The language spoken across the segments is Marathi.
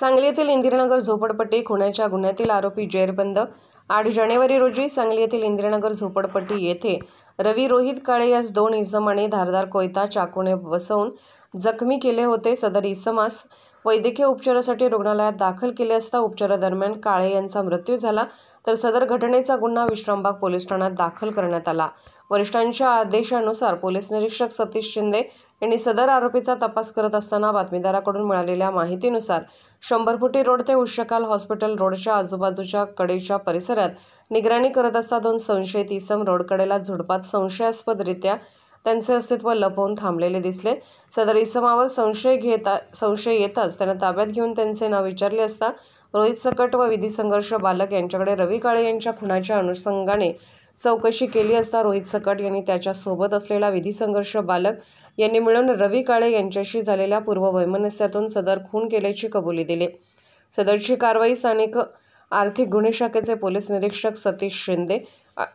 सांगली येथील इंदिरानगर झोपडपट्टी खुनाच्या गुन्ह्यातील आरोपी जेरबंद। 8 जानेवारी रोजी सांगली येथील इंदिरानगर झोपडपट्टी येथे रवी रोहित काळे यास 2 इसमांनी धारदार कोयता चाकूने बसवून जखमी केले होते। सदर इसमास वैद्यकीय उपचारासाठी रुग्णालयात दाखल केले असता उपचारादरम्यान काळे यांचा मृत्यू झाला। तर सदर घटनेचा गुन्हा विश्रामबाग पोलीस ठाण्यात दाखल करण्यात आला। वरिष्ठांच्या आदेशानुसार पोलीस निरीक्षक सतीश शिंदे यांनी सदर आरोपीचा तपास करत असताना बातमीदाराकडून मिळालेल्या माहितीनुसार 100 फुटी रोड ते उष्शकाल हॉस्पिटल रोडच्या आजूबाजूच्या कडेच्या परिसरात निगराणी करत असता 2 संशयित इसम रोडकडेला झुडपात संशयास्पदरित्या त्यांचे अस्तित्व लपवून थांबलेले दिसले। सदर इसमावर संशय येताच त्यांना ताब्यात घेऊन त्यांचे नाव विचारले असता रोहित सकट व विधी संघर्ष बालक यांच्याकडे रवी काळे यांच्या खुनाच्या अनुषंगाने चौकशी केली असता रोहित सकट यांनी त्याच्या सोबत असलेला विधी संघर्ष बालक यांनी मिळून रवी काळे यांच्याशी झालेल्या पूर्व वैमनस्यातून सदर खून केल्याची कबुली दिली। सदरची कारवाई स्थानिक आर्थिक गुन्हे शाखेचे पोलीस निरीक्षक सतीश शिंदे,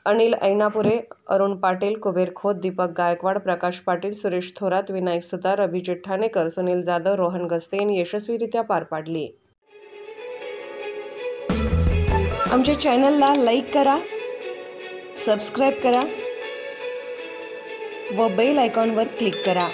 अनिल ऐनापुरे, अरुण पाटील, कुबेर खोत, दीपक गायकवाड, प्रकाश पाटील, सुरेश थोरात, विनायक सुतार, अभिजित ठाणेकर, सुनील जाधव, रोहन गस्ते यांनी यशस्वीरित्या पार पाडली। आमच्या चॅनलला लाईक करा, सबस्क्राइब करा व बेल आयकॉनवर क्लिक करा।